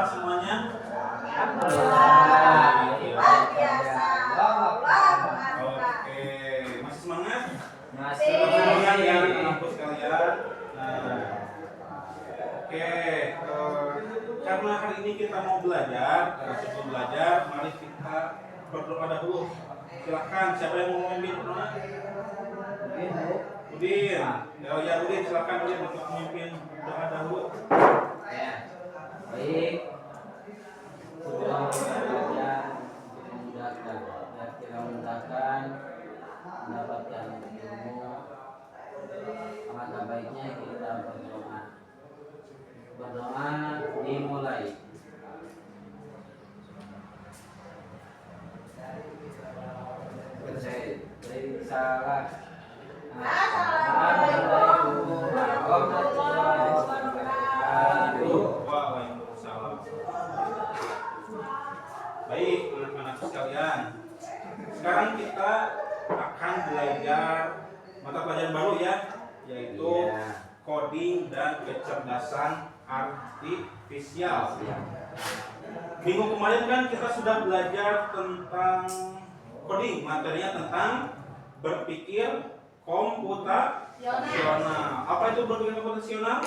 semuanya? Alhamdulillah. Luar biasa. Oke, masih semangat? Masih. Semangat ya anak-anakku sekalian. Nah, oke, karena hari ini kita mau belajar, sebelum belajar, mari kita berdoa dahulu. Silakan, siapa yang mau memimpin berdoa? Udin. Ya, Udin, silakan Udin untuk memimpin doa dahulu. Ya. Baik. Sudah belajar memudahkan, ya kita mudahkan mendapatkan ilmu. Maka baiknya kita berdoa. Berdoa dimulai. Salah. Assalamualaikum warahmatullahi wabarakatuh. Waalaikumsalam. Baik, anak-anak sekalian. Sekarang kita akan belajar mata pelajaran baru ya, yaitu coding dan kecerdasan artifisial. Minggu kemarin kan kita sudah belajar tentang coding, materinya tentang berpikir komputasional. Apa itu berpikir komputasional?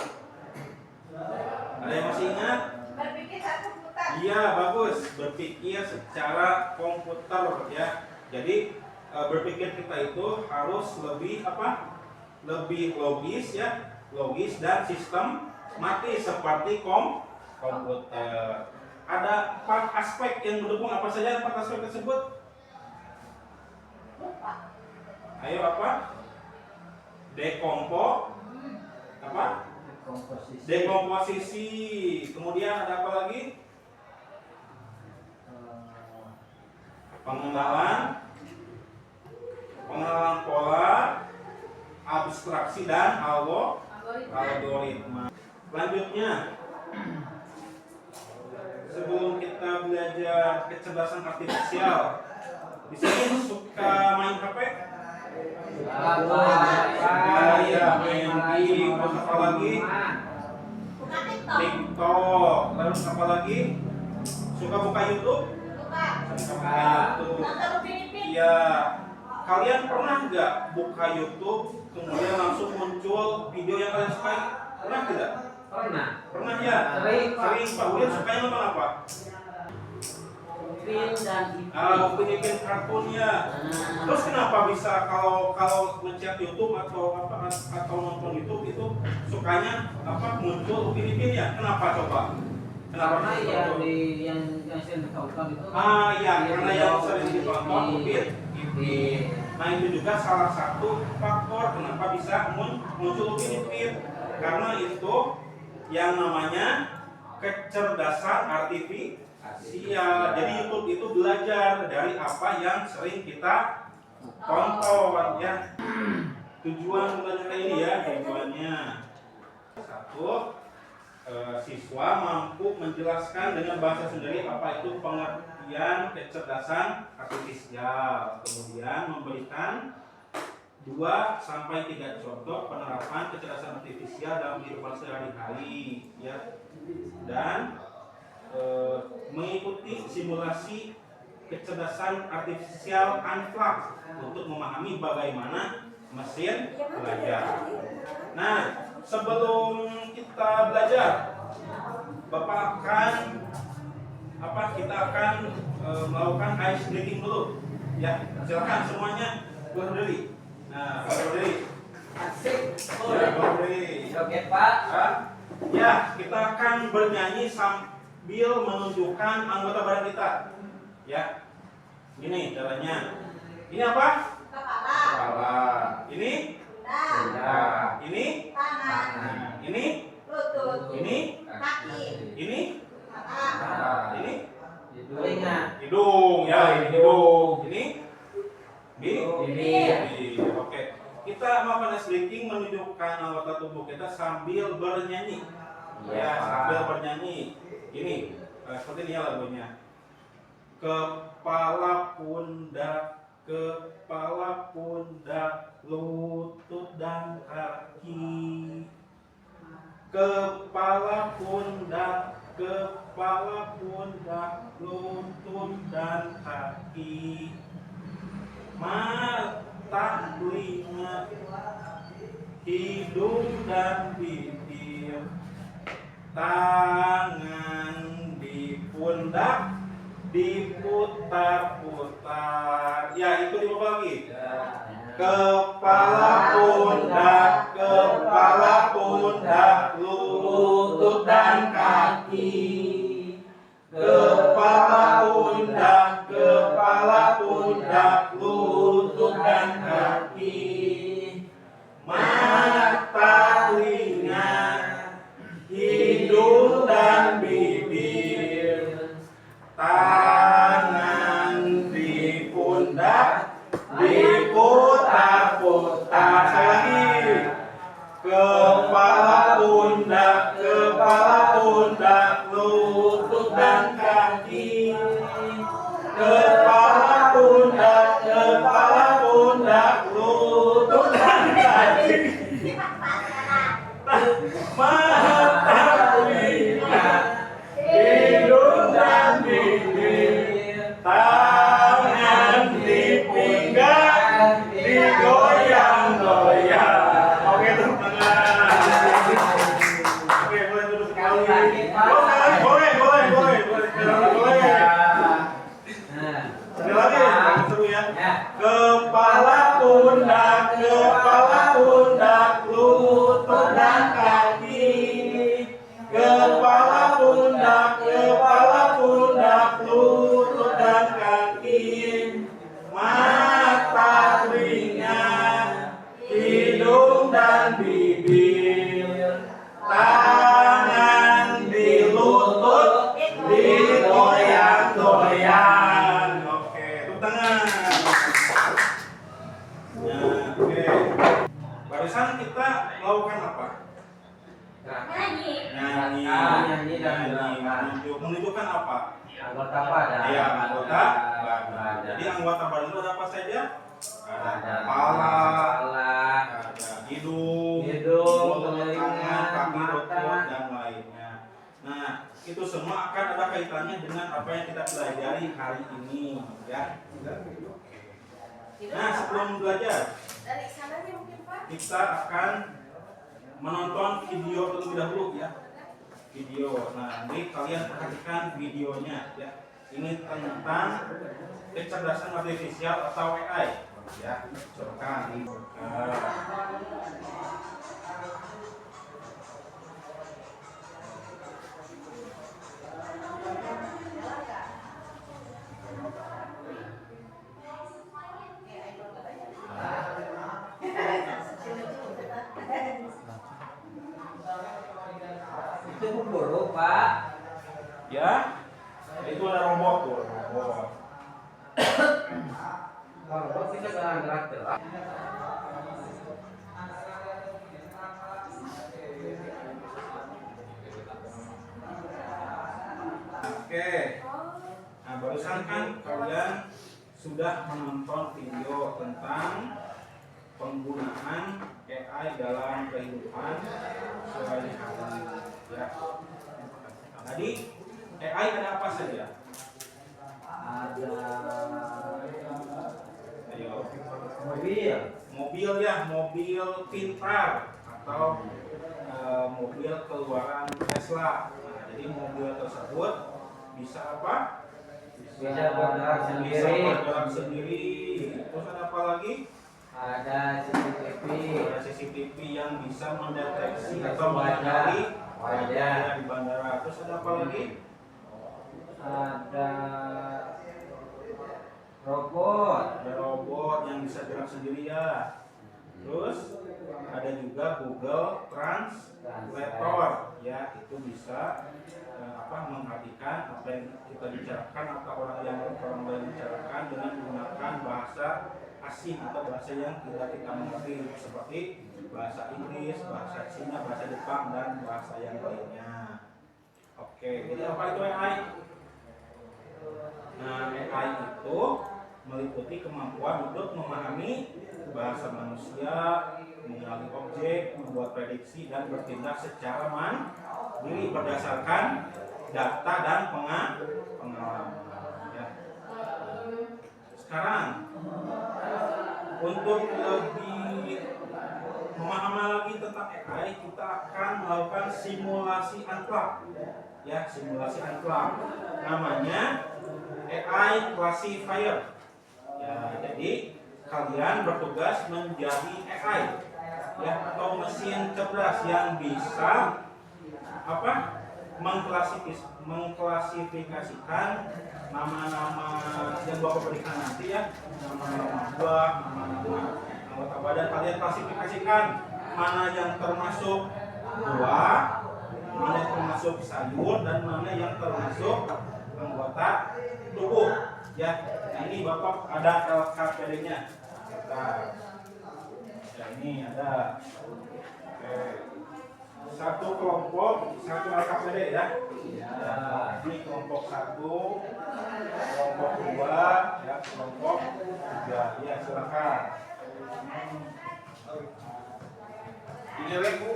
Ada yang masih ingat? Berpikir satu komputer. Iya, bagus. Berpikir secara komputer ya. Jadi berpikir kita itu harus lebih apa? Lebih logis ya, logis dan sistematis seperti komputer. Ada 4 aspek yang mendukung. Apa saja 4 aspek tersebut? Ayo apa? Dekomposisi. Kemudian ada apa lagi? Pengenalan pola, abstraksi dan algoritma. Selanjutnya, sebelum kita belajar kecerdasan artifisial, di sini suka main HP? Ya, main game. Terus apa lagi? TikTok. Terus apa lagi? Suka buka YouTube? Suka buka YouTube. Iya. Kalian pernah nggak buka YouTube kemudian langsung muncul video yang kalian sukai? Pernah tidak? Pernah. Pernah ya? Sering. Pak Udin sukanya nonton apa? Film dan Upin kartun ya. Terus kenapa bisa kalau ngecek YouTube atau nonton YouTube itu sukanya muncul Upin ya? Kenapa coba? Karena yang sering ditonton itu. Iya, karena yang sering ditonton Upin. Nah, itu juga salah satu faktor kenapa bisa muncul Upin. Karena itu yang namanya kecerdasan artifisial. Jadi YouTube itu belajar dari apa yang sering kita tonton ya. Tujuan belajar ini ya, tujuannya 1, siswa mampu menjelaskan dengan bahasa sendiri apa itu pengertian kecerdasan artifisial. Kemudian memberikan 2-3 contoh penerapan kecerdasan artifisial dalam kehidupan sehari-hari ya. Dan mengikuti simulasi kecerdasan artifisial unplugged untuk memahami bagaimana mesin belajar. Nah, sebelum kita belajar, Bapak kita akan melakukan ice breaking dulu. Ya, silakan semuanya berdiri. Nah, berdiri. Asik. Ya, berdiri. Oke, Pak. Ya, kita akan bernyanyi sambil menunjukkan anggota badan kita. Ya. Ini caranya. Ini apa? Kepala. Ini? Pundak. Ini? Tangan. Ini? Lutut. Ini? Kaki. Ini? Mata. Ini? Telinga. Hidung. Ya, ini hidung. Ini? Bibir. Oke. Kita melakukan ice breaking menunjukkan anggota tubuh kita sambil bernyanyi. Ya, sambil bernyanyi. Ini seperti ini ya lagunya. Kepala pundak, lutut dan kaki. Kepala pundak, kepala, pundak, lutut, dan kaki. Mata, telinga, hidung, dan bibir. Tangan di pundak, diputar-putar. Ya, itu di bawah lagi. Kepala, pundak, lutut, dan kaki. Kepala, pundak, lutut, dan kaki. Mata, telinga, hidung, dan bibir. Tangan di pundak, diputar-putar. Sekali lagi. Kepala, pundak, lutut, dan kaki. Kepala, pundak, lutut, dan kaki. Mata, telinga, hidung, dan bibir. Tangan di pinggang, digoyang-goyang. Oke, tepuk tangan. Oke, boleh duduk sekali. Boleh. Sekali lagi, seru ya. Kepala, pundak, lutut, dan kaki. Kepala, pundak, lutut, dan kaki. Mata, telinga, hidung, dan bibir. Tangan di lutut, digoyang-goyang. Oke, tepuk tangan. Nah, oke. Barusan kita melakukan apa? Nyanyi. Nyanyi dan menunjukkan apa? Anggota badan. Iya, anggota badan. Jadi anggota badan itu ada apa saja? Ada kepala, ada hidung, mulut, tangan, kaki, lutut, dan lainnya. Nah, itu semua akan ada kaitannya dengan apa yang kita pelajari hari ini, ya. Nah, sebelum belajar, Dari sananya mungkin Pak. kita akan menonton video terlebih dahulu, ya. Video. Nah, nanti kalian perhatikan videonya, ya. Ini tentang kecerdasan artifisial atau AI, ya. Silakan. Itu buruk, Pak. Ya, itu ada robot tuh, robot. Kalau kita gerak gerak. Oke. Nah, barusan kan kalian sudah menonton video tentang penggunaan AI dalam kehidupan sehari-hari, ya. Tadi AI ada apa saja? Ada Ayo. mobil. Ya, mobil pintar atau mobil keluaran Tesla. Nah, jadi mobil tersebut bisa apa? Bisa bergerak Bisa sendiri. bergerak sendiri. Terus ada apa lagi? Ada CCTV. Ada CCTV yang bisa mendeteksi Bisa atau mengenali wajah di bandara. Terus ada apa lagi? Ada robot. Ada robot yang bisa gerak sendiri, ya. Terus ada juga Google Translator, ya, itu bisa mengartikan apa yang kita bicarakan atau orang lain bicarakan dengan menggunakan bahasa asing atau bahasa yang tidak kita mengerti, seperti bahasa Inggris, bahasa Cina, bahasa Jepang, dan bahasa yang lainnya. Oke, jadi apa itu AI? Nah, AI itu meliputi kemampuan untuk memahami bahasa manusia, mengenali objek, membuat prediksi, dan bertindak secara mandiri berdasarkan data dan pengalaman. Ya. Sekarang untuk lebih memahami lagi tentang AI, kita akan melakukan simulasi unplug. Ya, simulasi unplug. Namanya AI classifier. Ya, jadi kalian bertugas menjadi AI, ya, atau mesin cerdas yang bisa mengklasifikasikan nama-nama yang Bapak berikan nanti, ya, nama-nama buah, nama-nama anggota badan. Kalian klasifikasikan mana yang termasuk buah, mana yang termasuk sayur, dan mana yang termasuk anggota tubuh. Ya, nah ini Bapak ada LKPD-nya. Ya, ini ada. Oke. Satu kelompok, satu LKPD, ya. Ya. Ini kelompok 1, kelompok 2, ya, kelompok 3. Ya, silakan. Ini Bu.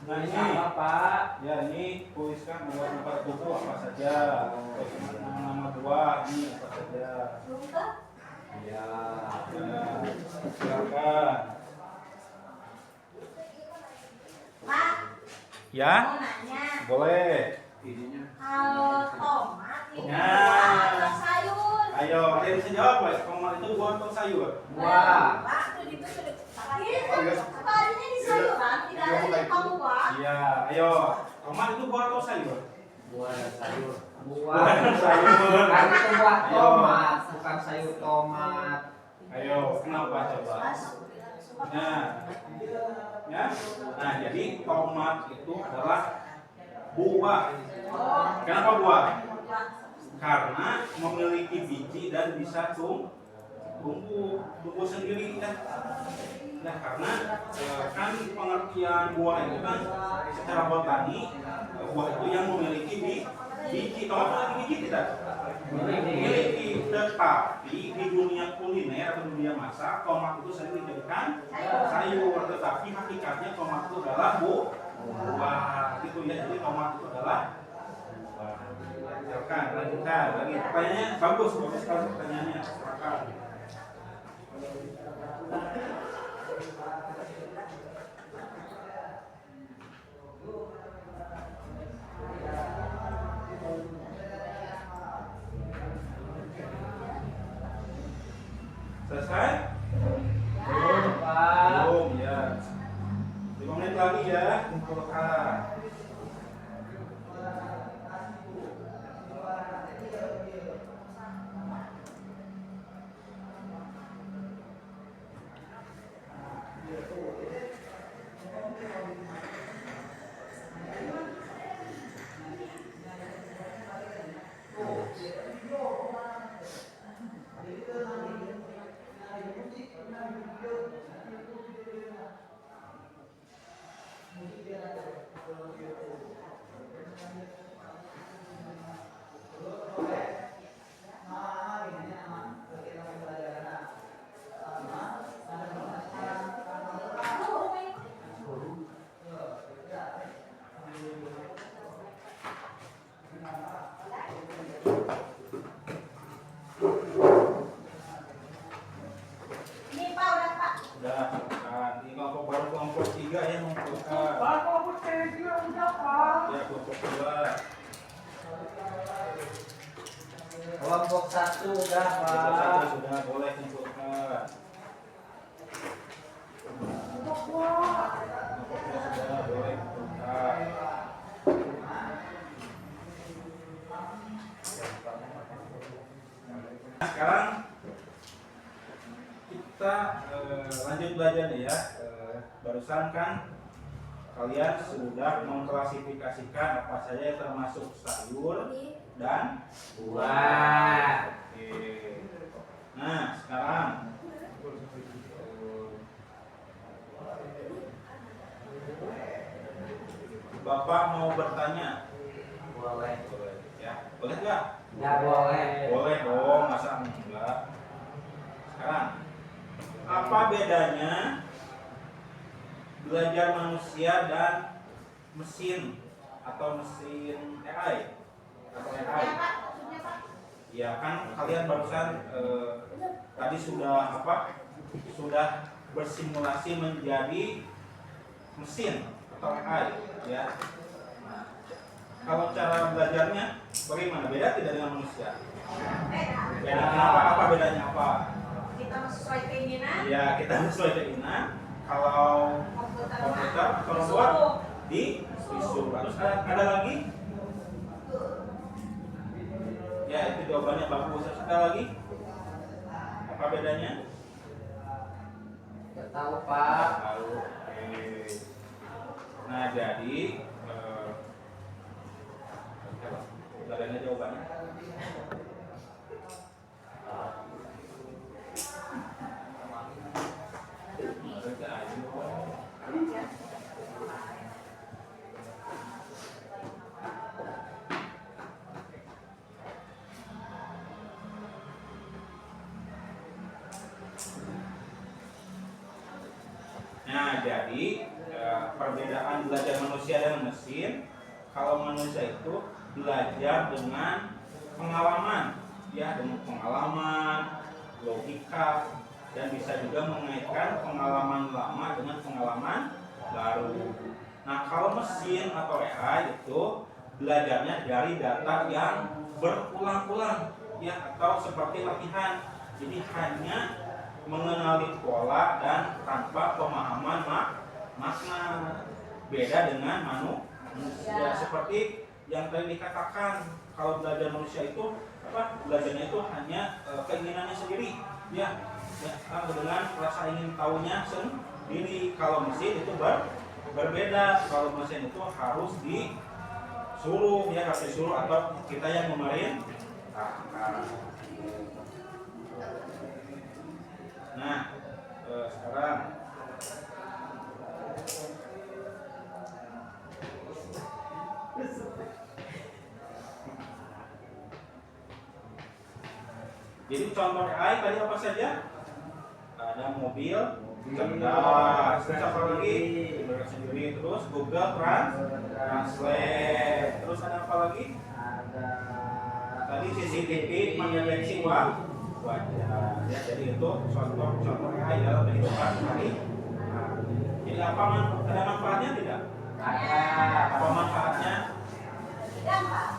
Nah, ini Pak. Ya, ini tuliskan nomor tubuh apa saja. Nama buah ini apa saja. Ya, silakan. Pak, Ya, mau nanya. boleh. Kalau tomat itu Ya. buah atau sayur? Ayo, ada yang bisa jawab, Pak. Tomat itu buah atau sayur? Buah. Pak, itu sudah. Apa adanya di sayuran, tidak ada di kamu, Pak. Iya, ayo. Tomat itu buah atau sayur? Buah dan sayur. Buah dan sayur. Kan itu buah Ayo. tomat, bukan sayur tomat. Ayo, kenapa coba? Nah, ya. Nah, jadi tomat itu adalah buah. Kenapa buah? Karena memiliki biji dan bisa tumbuh sendiri, ya. Nah, karena kan pengertian buah itu kan secara botani, buah itu yang memiliki biji. Tomat memiliki biji tidak? Memiliki. Tetapi di dunia kuliner atau dunia masak, tomat itu sering dijadikan sayur. Tetapi hakikatnya tomat itu adalah buah. Gitu ya. Jadi tomat itu adalah buah. Silakan lanjutkan lagi. Pertanyaannya bagus sekali pertanyaannya. Silakan. Selesai? Belum, Pak. Belum, ya. 5 menit lagi ya, kumpulkan. Ini Pak, udah Pak. Udah, kan. Ini kelompok baru kelompok 3 ya, mengumpulkan. Kelompok 3 udah, Pak. Ya, kelompok 2. Kelompok 1 udah, Kelompok Pak. 1 sudah boleh kumpulkan. Kelompok 2 sudah boleh kumpulkan. Nah, sekarang kita lanjut belajar nih ya. Barusan kan kalian sudah mengklasifikasikan apa saja yang termasuk sayur dan Buah. Oke. Nah, sekarang Bapak mau bertanya. Boleh. Ya, boleh nggak? Ya boleh. Boleh dong, masa enggak? Sekarang, apa bedanya belajar manusia dan mesin atau mesin AI atau Ya AI. Pak, maksudnya Pak. Ya kan kalian barusan tadi sudah sudah bersimulasi menjadi mesin atau AI ya. Nah, kalau cara belajarnya bagaimana? Beda tidak dengan manusia? Beda. Kenapa? Apa bedanya apa? Kita sesuai keinginan. Ya kita sesuai keinginan. Kalau komputer atau robot disuruh. Terus ada lagi? Ya itu jawabannya bagus. Ada lagi? Apa bedanya? Nggak tahu Pak. Tahu. Oke. Nah jadi bedanya jawabannya. Nah, jadi perbedaan belajar manusia dan mesin, kalau manusia itu belajar dengan pengalaman, ya dengan pengalaman, logika, dan bisa juga mengaitkan pengalaman lama dengan pengalaman baru. Nah, kalau mesin atau AI itu belajarnya dari data yang berulang-ulang, ya atau seperti latihan. Jadi hanya mengenali pola dan tanpa pemahaman makna. Beda dengan manusia seperti yang tadi dikatakan, kalau belajar manusia itu belajarnya itu hanya keinginannya sendiri ya dengan rasa ingin tahunya sendiri. Kalau mesin itu berbeda. Kalau mesin itu harus disuruh ya, harus disuruh atau kita yang memerintahkan. Nah, sekarang jadi contoh AI tadi apa saja? Ada mobil cerdas, terus apa lagi? Sendiri, terus Google Translate, terus ada apa lagi? Ada Tadi CCTV mendeteksi wajah. Ya, jadi itu contoh AI dalam kehidupan hari. Jadi apa ada manfaatnya tidak? ada Apa manfaatnya?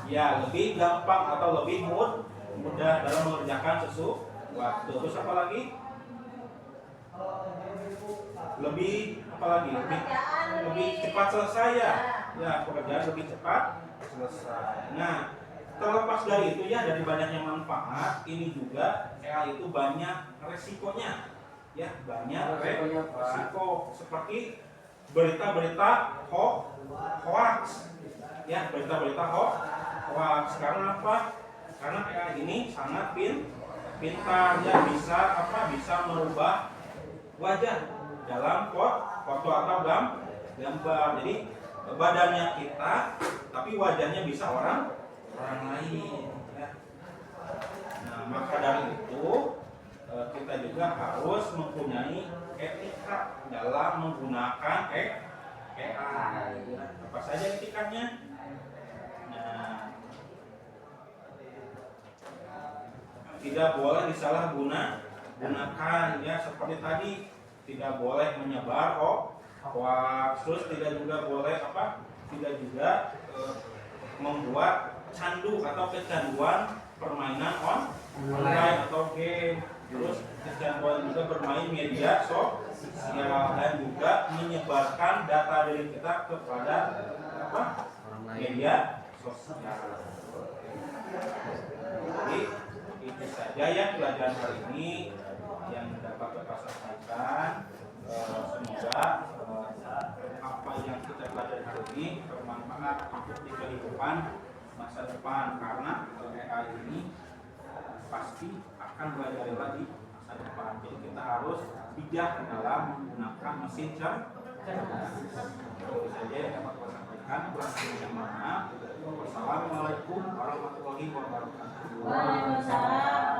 Ya, lebih gampang atau lebih mudah dalam mengerjakan sesuatu. Terus apa lagi? Lebih apa lagi? Lebih cepat selesai ya. Ya, pekerjaan lebih cepat selesai. Nah, terlepas dari itu ya, dari banyaknya manfaat, ini juga AI itu banyak resikonya. Ya, banyak resiko seperti berita-berita hoax. Ya, berita-berita hoax. Karena apa? Karena AI ini sangat pintar ya, bisa merubah wajah dalam foto atau gambar. Jadi badannya kita tapi wajahnya bisa orang lain ya. Nah, maka dari itu kita juga harus mempunyai etika dalam menggunakan AI. Apa saja etikanya? Nah, tidak boleh disalahgunakan ya, seperti tadi tidak boleh menyebar hoax, terus tidak juga boleh tidak juga membuat candu atau kecanduan permainan online atau game, terus kecanduan juga bermain media sosial dan juga menyebarkan data diri kita kepada media sosial. Jadi itu saja ya pelajaran hari ini yang dapat kita sampaikan. Semoga apa yang kita pelajari hari ini bermanfaat untuk di kehidupan masa depan, karena AI ini pasti akan belajar lagi masa depan. Jadi kita harus bijak dalam menggunakan mesin cerdas. Itu saja yang dapat saya sampaikan. Kurang lebihnya maaf. Wassalamualaikum warahmatullahi wabarakatuh. Waalaikumsalam.